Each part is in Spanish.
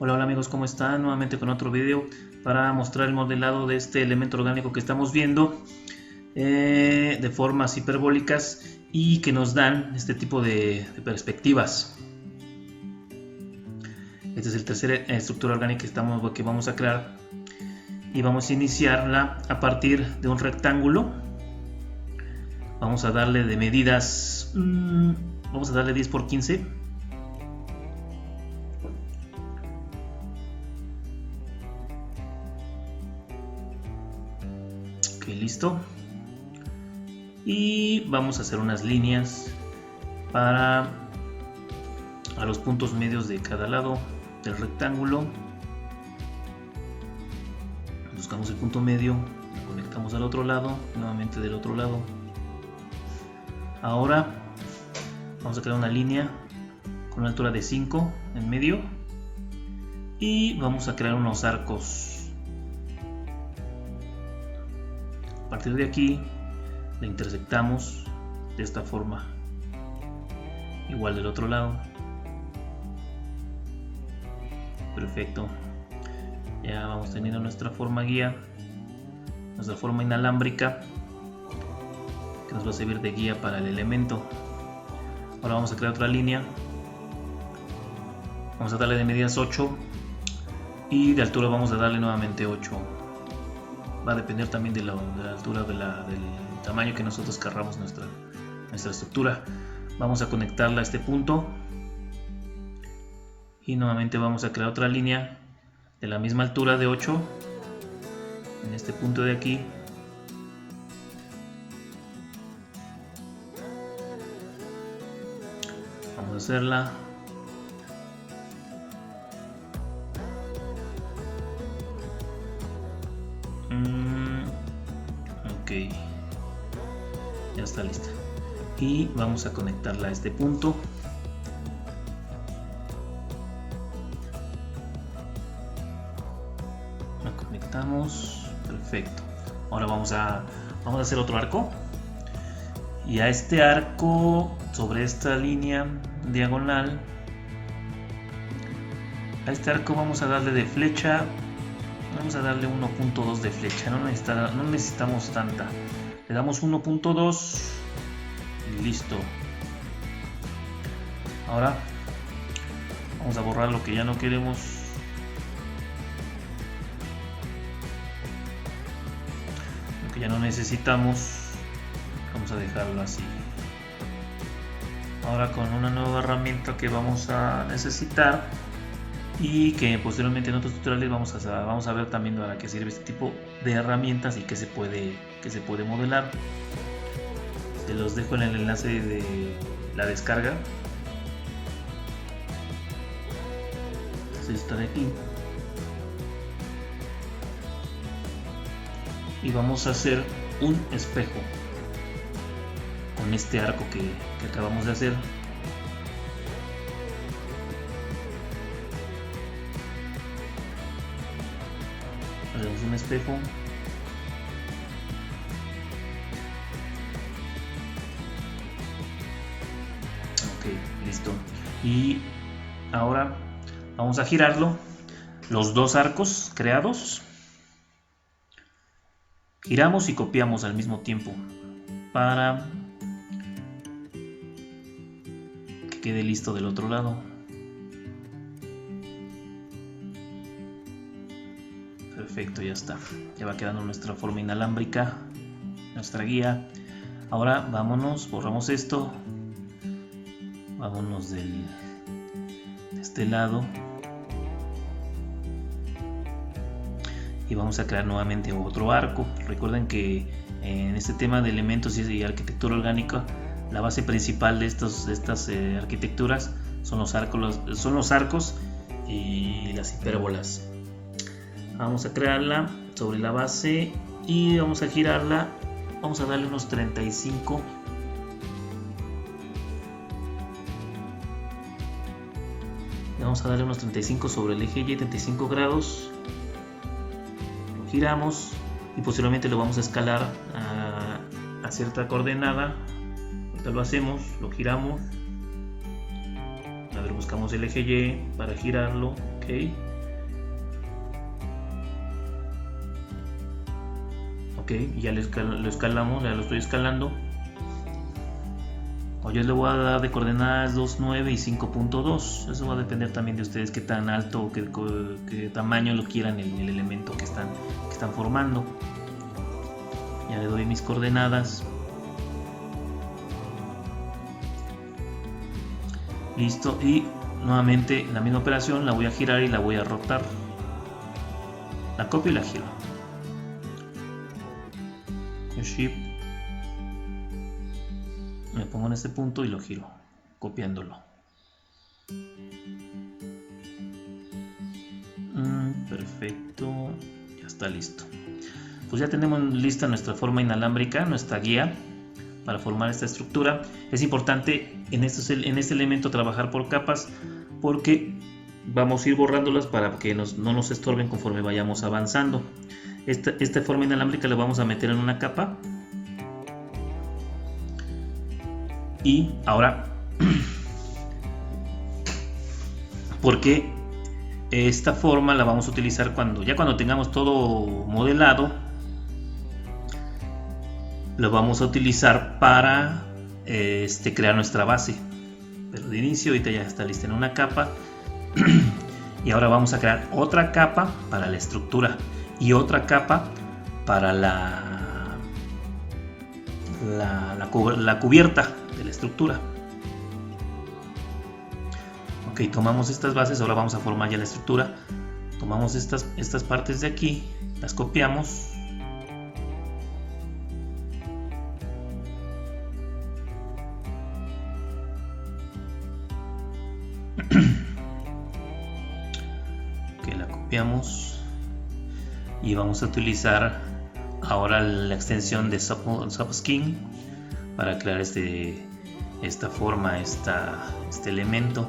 Hola, hola amigos, ¿cómo están? Nuevamente con otro video para mostrar el modelado de este elemento orgánico que estamos viendo de formas hiperbólicas y que nos dan este tipo de perspectivas. Esta es la tercera estructura orgánica que vamos a crear y vamos a iniciarla a partir de un rectángulo. Vamos a darle de medidas, vamos a darle 10 por 15. Ok, listo. Y vamos a hacer unas líneas para a los puntos medios de cada lado del rectángulo. Buscamos el punto medio, lo conectamos al otro lado, nuevamente del otro lado. Ahora vamos a crear una línea con una altura de 5 en medio y vamos a crear unos arcos. A partir de aquí la intersectamos de esta forma, igual del otro lado. Perfecto, ya vamos teniendo nuestra forma guía, nuestra forma inalámbrica que nos va a servir de guía para el elemento. Ahora vamos a crear otra línea, vamos a darle de medidas 8 y de altura vamos a darle nuevamente 8. Va a depender también de la altura del tamaño que nosotros querramos nuestra estructura. Vamos a conectarla a este punto y nuevamente vamos a crear otra línea de la misma altura de 8 en este punto de aquí. Vamos a hacerla. Ok, ya está lista y vamos a conectarla a este punto. La conectamos, perfecto. Ahora vamos a hacer otro arco y a este arco, sobre esta línea diagonal, a este arco vamos a darle de flecha. Vamos a darle 1.2 de flecha, no necesitamos tanta. Le damos 1.2 y listo. Ahora vamos a borrar lo que ya no queremos. Lo que ya no necesitamos, vamos a dejarlo así. Ahora con una nueva herramienta que vamos a necesitar y que posteriormente en otros tutoriales vamos a ver también para qué sirve este tipo de herramientas y qué se puede modelar. Se los dejo en el enlace de la descarga. Esta de aquí. Y vamos a hacer un espejo con este arco que acabamos de hacer. Hacemos un espejo. Ok, listo. Y ahora vamos a girarlo. Los dos arcos creados. Giramos y copiamos al mismo tiempo para que quede listo del otro lado. Perfecto, ya está. Ya va quedando nuestra forma inalámbrica, nuestra guía. Ahora vámonos, borramos esto. Vámonos de este lado. Y vamos a crear nuevamente otro arco. Recuerden que en este tema de elementos y arquitectura orgánica, la base principal de estas arquitecturas son los arcos y las hipérbolas. Vamos a crearla sobre la base y vamos a girarla. Vamos a darle unos 35. Vamos a darle unos 35 sobre el eje Y, 35 grados. Lo giramos y posteriormente lo vamos a escalar a cierta coordenada. Ahorita lo hacemos, lo giramos. A ver, buscamos el eje Y para girarlo. Ok. Ok, ya lo escalamos, ya lo estoy escalando. Yo le voy a dar de coordenadas 2.9 y 5.2. Eso va a depender también de ustedes qué tan alto o qué tamaño lo quieran el elemento que están formando. Ya le doy mis coordenadas. Listo, y nuevamente la misma operación, la voy a girar y la voy a rotar. La copio y la giro. Shift, me pongo en este punto y lo giro, copiándolo. Perfecto, ya está listo. Pues ya tenemos lista nuestra forma inalámbrica, nuestra guía para formar esta estructura. Es importante en este elemento trabajar por capas, porque vamos a ir borrándolas para que no nos estorben conforme vayamos avanzando. Esta forma inalámbrica la vamos a meter en una capa. Y ahora, porque esta forma la vamos a utilizar cuando tengamos todo modelado, lo vamos a utilizar para crear nuestra base. Pero de inicio ahorita ya está lista en una capa. Y ahora vamos a crear otra capa para la estructura y otra capa para la cubierta de la estructura. Ok, tomamos estas bases, ahora vamos a formar ya la estructura. Tomamos estas partes de aquí, las copiamos. Que la copiamos y vamos a utilizar ahora la extensión de Subskin para crear esta forma, este elemento.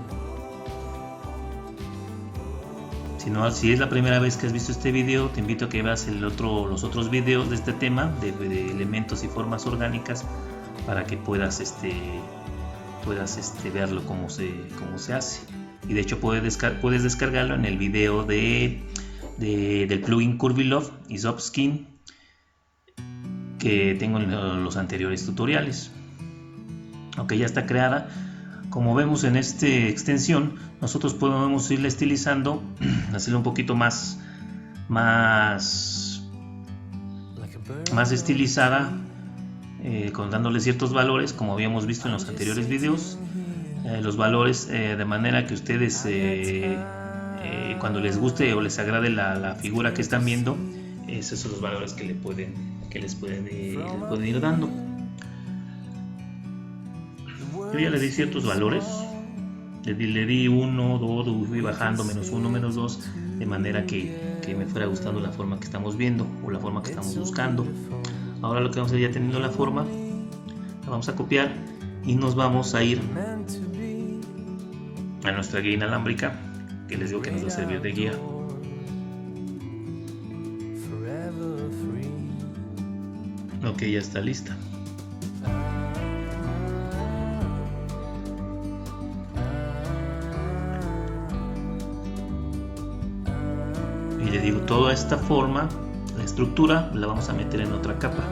Si es la primera vez que has visto este video, te invito a que veas los otros videos de este tema de elementos y formas orgánicas, para que puedas verlo cómo se hace. Y de hecho puedes descargarlo en el video del plugin Curvilove y Subskin que tengo en los anteriores tutoriales. Ok, ya está creada. Como vemos en esta extensión, nosotros podemos irla estilizando, hacerla un poquito más estilizada, dándole ciertos valores, como habíamos visto en los anteriores videos. Los valores de manera que ustedes cuando les guste o les agrade la figura que están viendo, esos son los valores que les pueden ir dando. Yo ya le di ciertos valores, le di 1, 2, fui bajando, -1, -2, de manera que me fuera gustando la forma que estamos viendo o la forma que estamos buscando. Ahora lo que vamos a hacer, ya teniendo la forma, la vamos a copiar y nos vamos a ir a nuestra guía inalámbrica, que les digo que nos va a servir de guía. Ok, ya está lista. Y le digo, toda esta forma, la estructura, la vamos a meter en otra capa.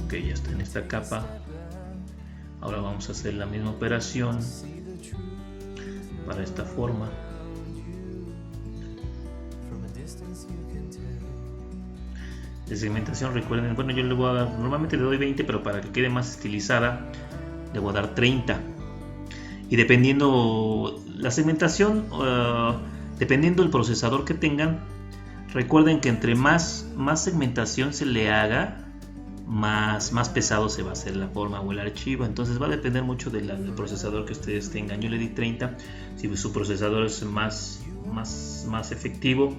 Ok, ya está en esta capa. Ahora vamos a hacer la misma operación para esta forma. De segmentación, recuerden, bueno, yo le voy a dar, normalmente le doy 20, pero para que quede más estilizada le voy a dar 30. Y dependiendo la segmentación, dependiendo del procesador que tengan, recuerden que entre más segmentación se le haga, más pesado se va a hacer la forma o el archivo. Entonces va a depender mucho del procesador que ustedes tengan. Yo le di 30. Si su procesador es más efectivo,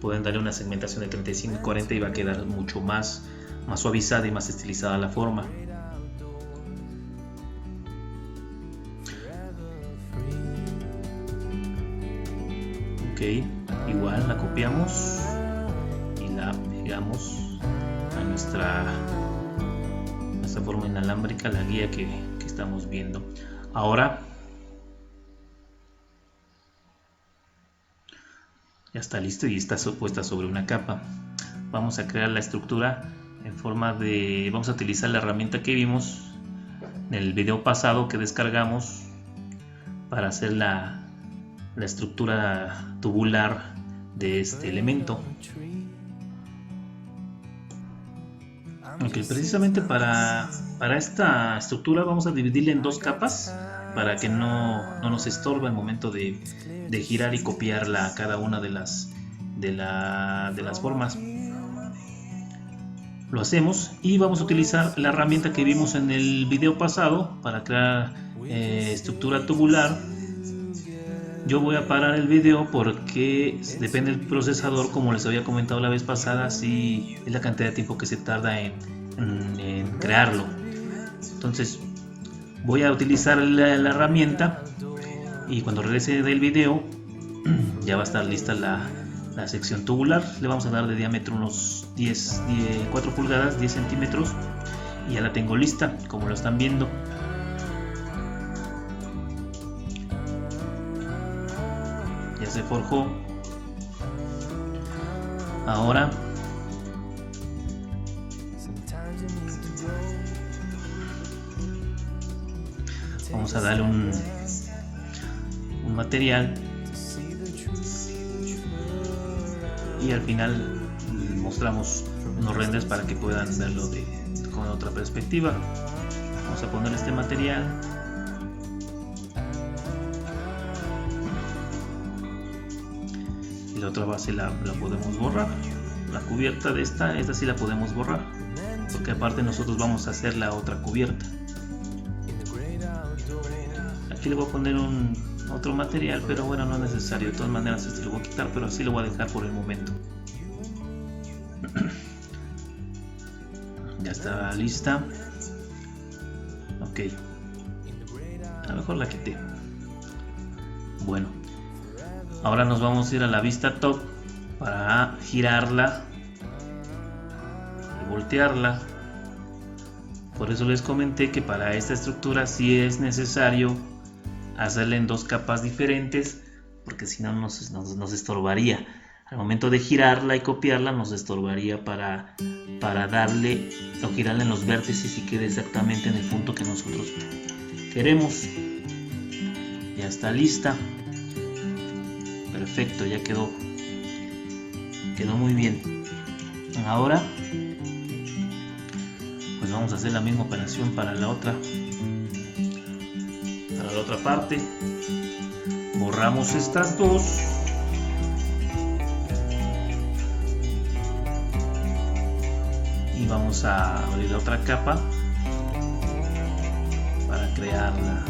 pueden darle una segmentación de 35 y 40 y va a quedar mucho más suavizada y más estilizada la forma. Ok, igual la copiamos y la pegamos a nuestra forma inalámbrica, la guía que estamos viendo. Ahora Ya está listo y está puesta sobre una capa. Vamos a crear la estructura en forma de... Vamos a utilizar la herramienta que vimos en el video pasado que descargamos para hacer la estructura tubular de este elemento. Okay, precisamente para esta estructura vamos a dividirla en dos capas para que no nos estorbe al momento de girar y copiarla a cada una de las formas. Lo hacemos y vamos a utilizar la herramienta que vimos en el video pasado para crear estructura tubular. Yo voy a parar el video porque depende del procesador, como les había comentado la vez pasada, si es la cantidad de tiempo que se tarda en crearlo. Entonces voy a utilizar la herramienta y cuando regrese del video ya va a estar lista la sección tubular. Le vamos a dar de diámetro unos 4 pulgadas, 10 centímetros, y ya la tengo lista, como lo están viendo. Ya se forjó. Ahora vamos a darle un material y al final mostramos unos renders para que puedan verlo con otra perspectiva. Vamos a poner este material. La otra base la podemos borrar. La cubierta de esta sí la podemos borrar, porque aparte nosotros vamos a hacer la otra cubierta. Aquí le voy a poner otro material, pero bueno, no es necesario. De todas maneras este lo voy a quitar, pero así lo voy a dejar por el momento. Ya está lista. Ok, a lo mejor la quité. Bueno, ahora nos vamos a ir a la vista top para girarla y voltearla. Por eso les comenté que para esta estructura sí es necesario hacerla en dos capas diferentes, porque si no nos estorbaría. Al momento de girarla y copiarla nos estorbaría para darle o girarla en los vértices y quede exactamente en el punto que nosotros queremos. Ya está lista. Perfecto, ya quedó muy bien. Ahora pues vamos a hacer la misma operación para la otra parte. Borramos estas dos y vamos a abrir la otra capa para crearla.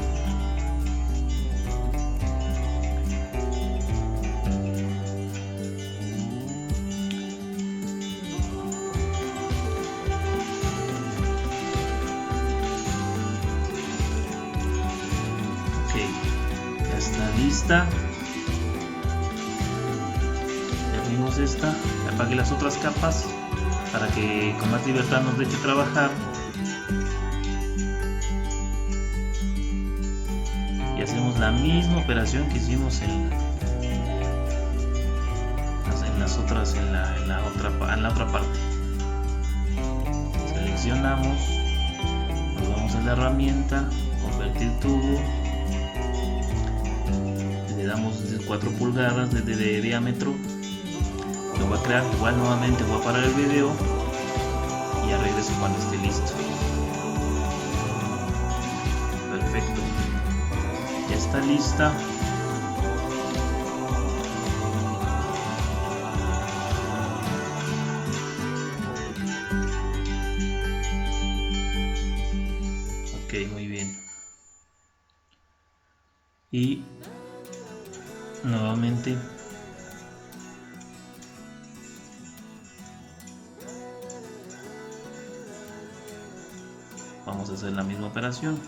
Ya está lista. Ya abrimos esta. Apagué las otras capas para que con más libertad nos deje trabajar. Y hacemos la misma operación que hicimos en la otra parte. Seleccionamos, nos vamos a la herramienta, convertir tubo. Le damos 4 pulgadas de diámetro. Lo voy a crear. Igual nuevamente voy a parar el video y ya regreso cuando esté listo. Perfecto, ya está lista. Ok, muy bien. Y nuevamente vamos a hacer la misma operación.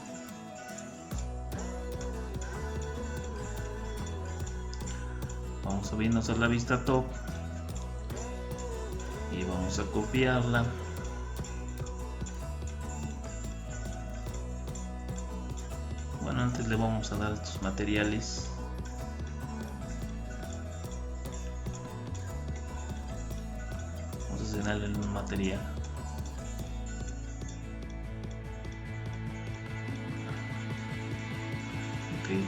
Vamos a irnos a la vista top y vamos a copiarla. Bueno, antes le vamos a dar estos materiales. entonces en el material. Okay.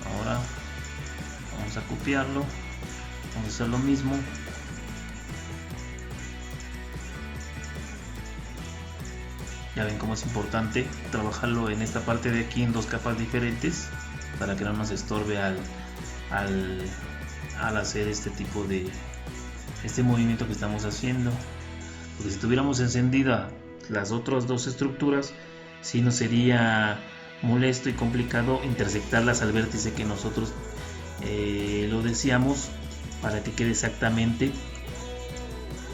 Ahora vamos a copiarlo, vamos a hacer lo mismo. Ya ven cómo es importante trabajarlo en esta parte de aquí en dos capas diferentes para que no nos estorbe al hacer este tipo de movimiento que estamos haciendo. Porque si tuviéramos encendida las otras dos estructuras, sí nos sería molesto y complicado intersectarlas al vértice que nosotros lo deseamos, para que quede exactamente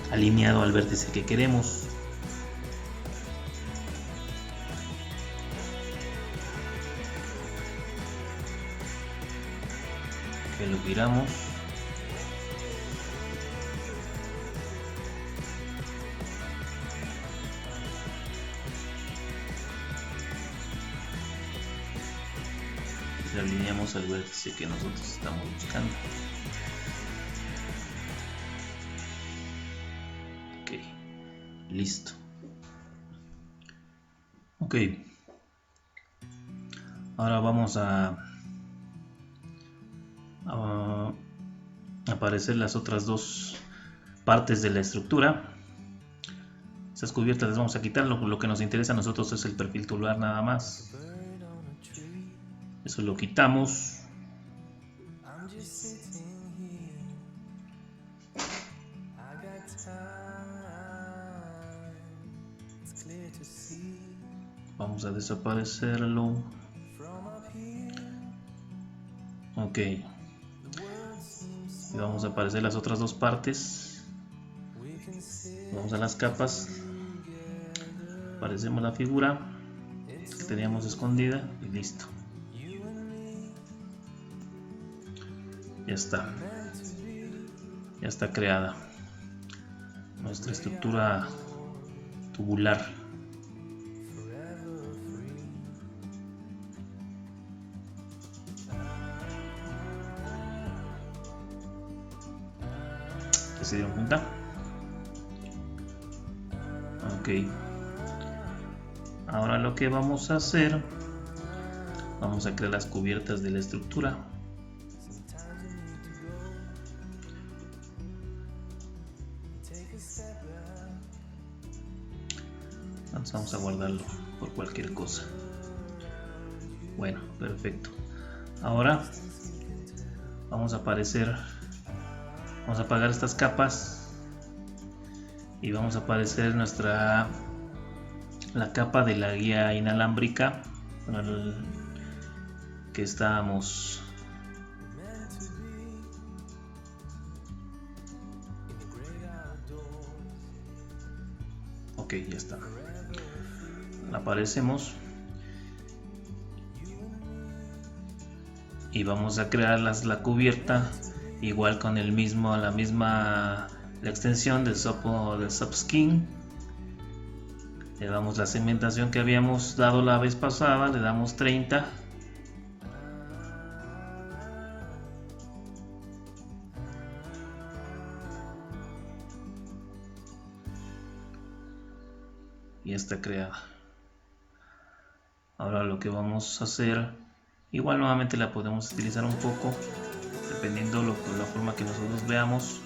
alineado al vértice que queremos. Que lo giramos. Y alineamos al vértice que nosotros estamos buscando. Ok, listo. Ok, ahora vamos a aparecer las otras dos partes de la estructura. Esas cubiertas las vamos a quitar. Lo que nos interesa a nosotros es el perfil tubular nada más. Eso lo quitamos. Vamos a desaparecerlo. Ok. Y vamos a aparecer las otras dos partes. Vamos a las capas. Aparecemos la figura que teníamos escondida y listo. Ya está. Ya está creada nuestra estructura tubular. ¿Se dieron cuenta? Ok. Ahora lo que vamos a hacer, vamos a crear las cubiertas de la estructura. Entonces vamos a guardarlo por cualquier cosa. Bueno, perfecto. Ahora vamos a apagar estas capas y vamos a aparecer la capa de la guía inalámbrica que estábamos ok, ya está. La aparecemos y vamos a crear la cubierta igual con la extensión del subskin. Le damos la segmentación que habíamos dado la vez pasada, le damos 30. Y está creada. Ahora lo que vamos a hacer, igual nuevamente la podemos utilizar un poco dependiendo de la forma que nosotros veamos.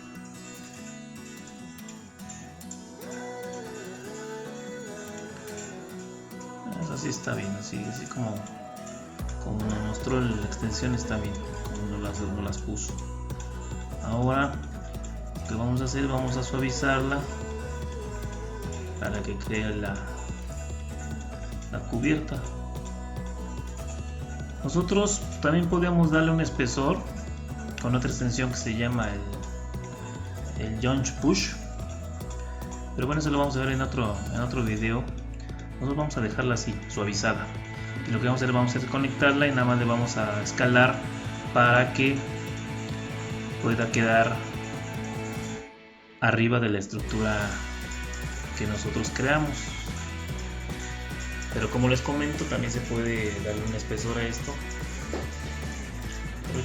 Así está bien, así como nos mostró la extensión, está bien, como nos las puso. Ahora lo que vamos a hacer, vamos a suavizarla para que cree la cubierta. Nosotros también podríamos darle un espesor con otra extensión que se llama el Joint Push, pero bueno, eso lo vamos a ver en otro video. Nosotros vamos a dejarla así, suavizada, y lo que vamos a hacer, vamos a conectarla y nada más le vamos a escalar para que pueda quedar arriba de la estructura que nosotros creamos. Pero como les comento, también se puede darle un espesor a esto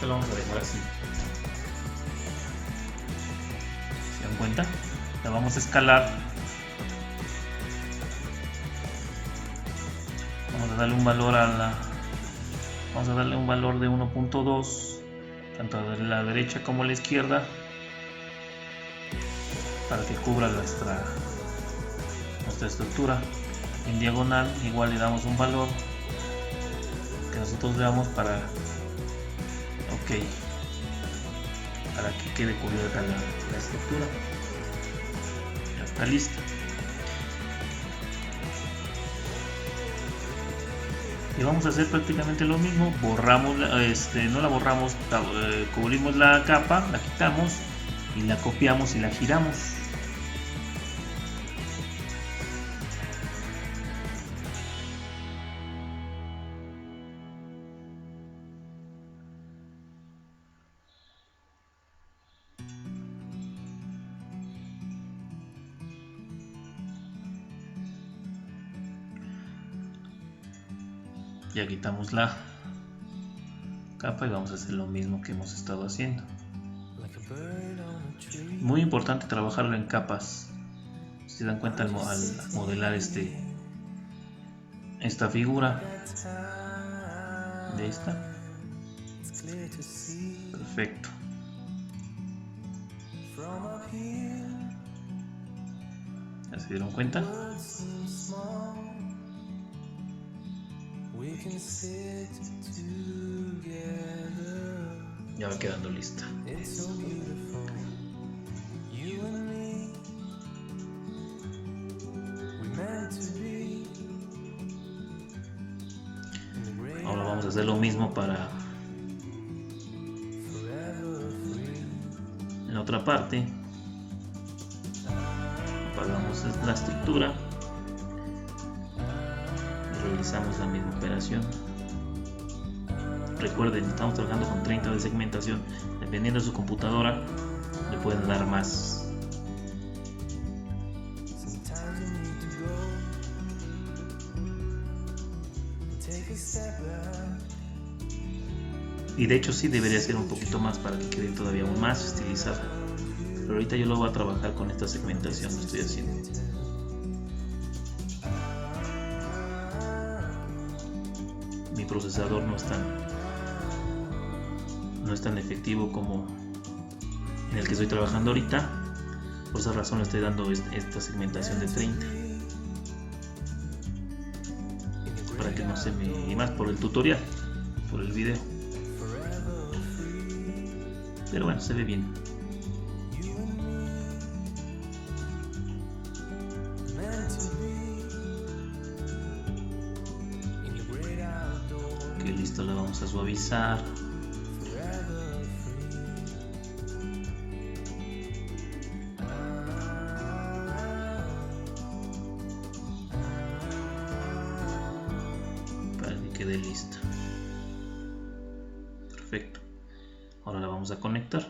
Ahorita lo vamos a dejar así. ¿Se dan cuenta? La vamos a escalar. Vamos a darle un valor vamos a darle un valor de 1.2 tanto de la derecha como la izquierda para que cubra nuestra estructura. En diagonal igual le damos un valor que nosotros veamos para que quede cubierta la estructura. Ya está lista. Y vamos a hacer prácticamente lo mismo. Borramos no la borramos, cubrimos la capa, la quitamos y la copiamos y la giramos. Ya quitamos la capa y vamos a hacer lo mismo que hemos estado haciendo. Muy importante trabajarlo en capas. Si se dan cuenta al modelar esta figura de esta. Perfecto. ¿Ya se dieron cuenta? Ya va quedando lista. Ahora vamos a hacer lo mismo para en la otra parte. Apagamos la estructura. Realizamos la misma operación. Recuerden, estamos trabajando con 30 de segmentación. Dependiendo de su computadora, le pueden dar más. Y de hecho sí debería ser un poquito más para que quede todavía aún más estilizado. Pero ahorita yo lo voy a trabajar con esta segmentación que estoy haciendo. Mi procesador no es tan efectivo como en el que estoy trabajando ahorita. Por esa razón le estoy dando esta segmentación de 30 para que no se me... y más por el tutorial, por el video. Pero bueno, se ve bien. Ok, listo, la vamos a suavizar. Para que quede lista. Perfecto. Ahora la vamos a conectar.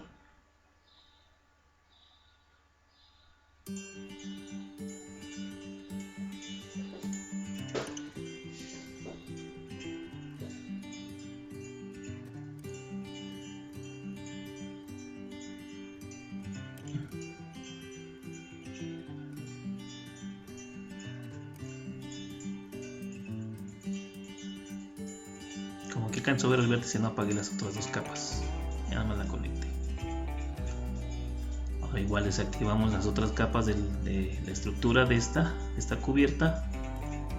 Como que alcanzo a ver el vértice, no apagué las otras dos capas. Ya nada más la conecté. Ahora igual desactivamos las otras capas de la estructura de esta cubierta.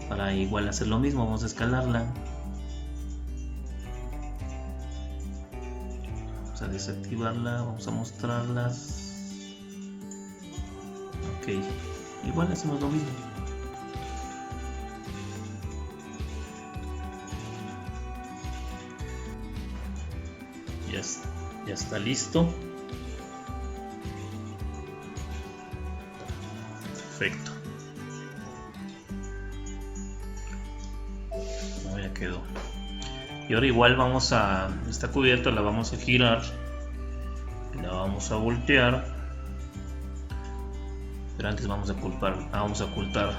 Para igual hacer lo mismo, vamos a escalarla. Vamos a desactivarla, vamos a mostrarlas. Ok, igual hacemos lo mismo. Ya está listo. Perfecto. No, ya quedó. Y ahora igual vamos a esta cubierta, la vamos a girar, la vamos a voltear. Pero antes vamos a ocultar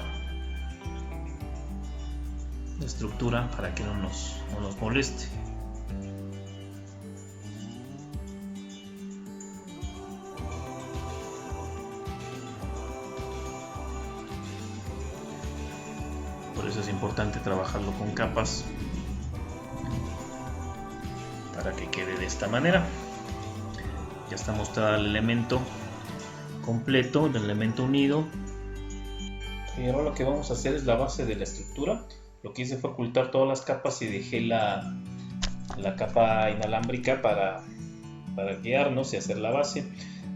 la estructura para que no nos moleste. eso es importante trabajarlo con capas para que quede de esta manera. Ya está mostrado el elemento completo, el elemento unido. Y ahora lo que vamos a hacer es la base de la estructura. Lo que hice fue ocultar todas las capas y dejé la capa inalámbrica para guiarnos y hacer la base.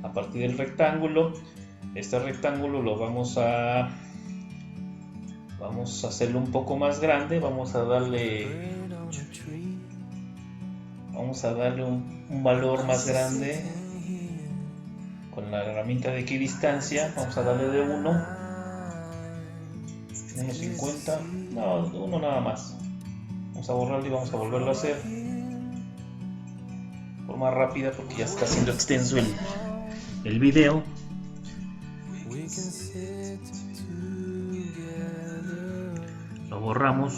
A partir del rectángulo, este rectángulo lo vamos a hacerlo un poco más grande. Vamos a darle un valor más grande con la herramienta de equidistancia. Vamos a darle de 1.50, no, de 1 nada más. Vamos a borrarlo y vamos a volverlo a hacer de forma rápida porque ya está siendo extenso el video. Lo borramos.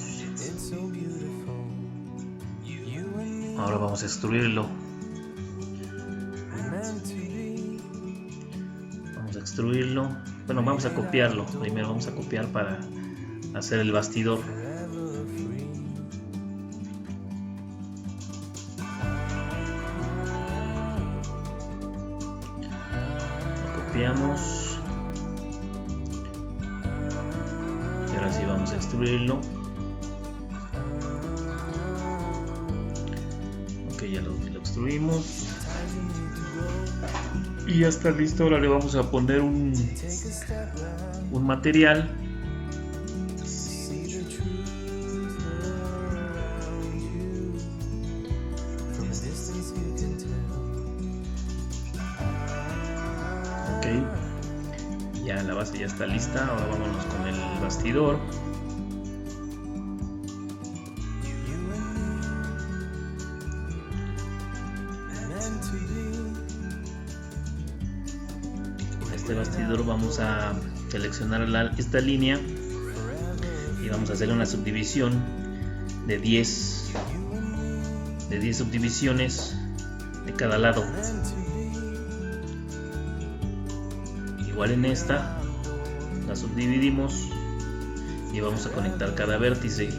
Ahora vamos a extruirlo. Bueno, vamos a copiarlo. Primero vamos a copiar para hacer el bastidor. Lo copiamos. Y ahora sí vamos a extruirlo. Ok, ya lo extruimos. Y ya está listo. Ahora le vamos a poner un material. Ok, ya la base ya está lista. Ahora vámonos con el bastidor. Este bastidor vamos a seleccionar esta línea y vamos a hacer una subdivisión de 10 subdivisiones de cada lado. Igual en esta la subdividimos y vamos a conectar cada vértice.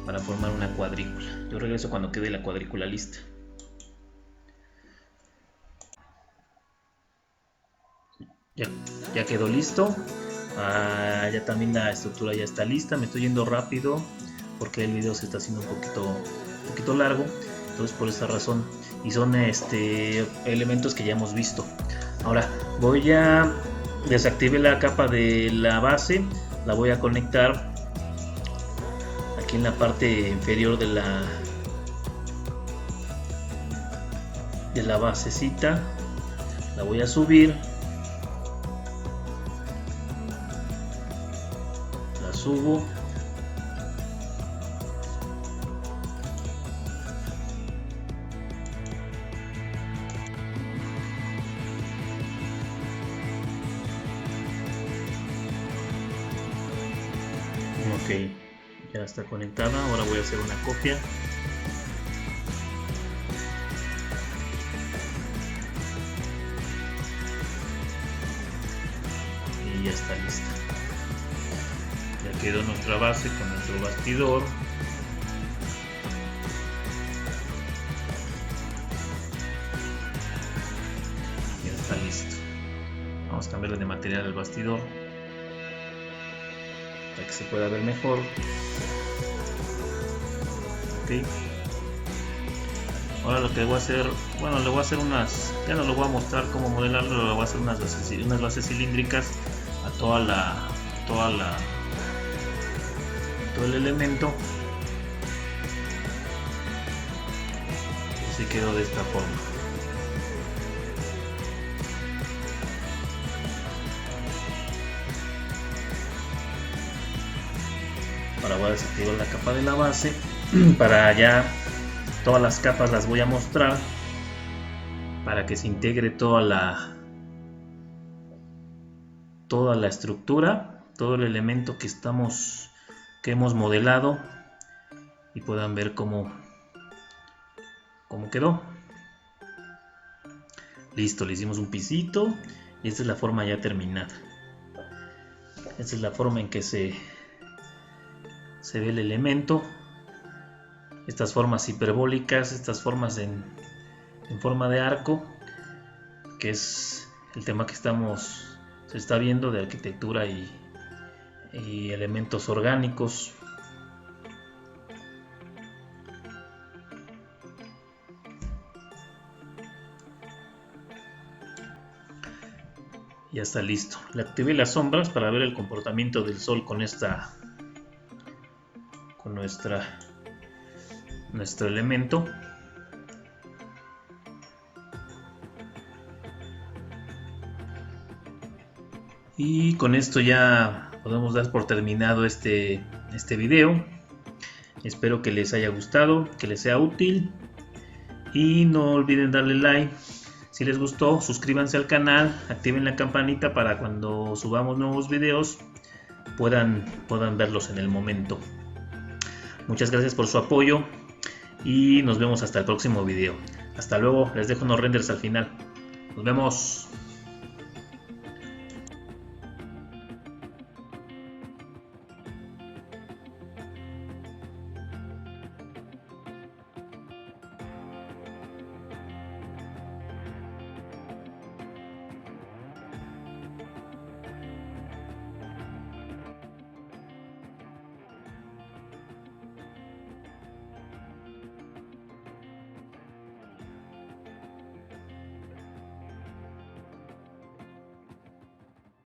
Para formar una cuadrícula. Yo regreso cuando quede la cuadrícula lista. Ya quedó listo. Ya también la estructura ya está lista. Me estoy yendo rápido porque el video se está haciendo un poquito largo. Entonces por esta razón. Y son elementos que ya hemos visto. Ahora voy a desactivar la capa de la base. La voy a conectar aquí en la parte inferior de la basecita. La voy a subir. La subo. Ok, ya está conectada. Ahora voy a hacer una copia. Y ya está lista. Ya quedó nuestra base con nuestro bastidor. Ya está listo. Vamos a cambiarle de material al bastidor para que se pueda ver mejor. Ok. Ahora lo que voy a hacer, bueno, le voy a hacer ya no lo voy a mostrar cómo modelarlo, le voy a hacer unas bases cilíndricas a todo el elemento. Así quedó de esta forma. Ahora voy a desactivar la capa de la base para ya todas las capas las voy a mostrar para que se integre toda la estructura, todo el elemento que hemos modelado y puedan ver cómo cómo quedó. Listo, le hicimos un pisito y esta es la forma ya terminada. Esta es la forma en que se ve el elemento. Estas formas hiperbólicas, estas formas en forma de arco, que es el tema que se está viendo de arquitectura y elementos orgánicos. Ya está listo. Le activé las sombras para ver el comportamiento del sol con nuestro elemento. Y con esto ya podemos dar por terminado este video. Espero que les haya gustado, que les sea útil. Y no olviden darle like. Si les gustó, suscríbanse al canal, activen la campanita para cuando subamos nuevos videos puedan verlos en el momento. Muchas gracias por su apoyo y nos vemos hasta el próximo video. Hasta luego, les dejo unos renders al final. Nos vemos.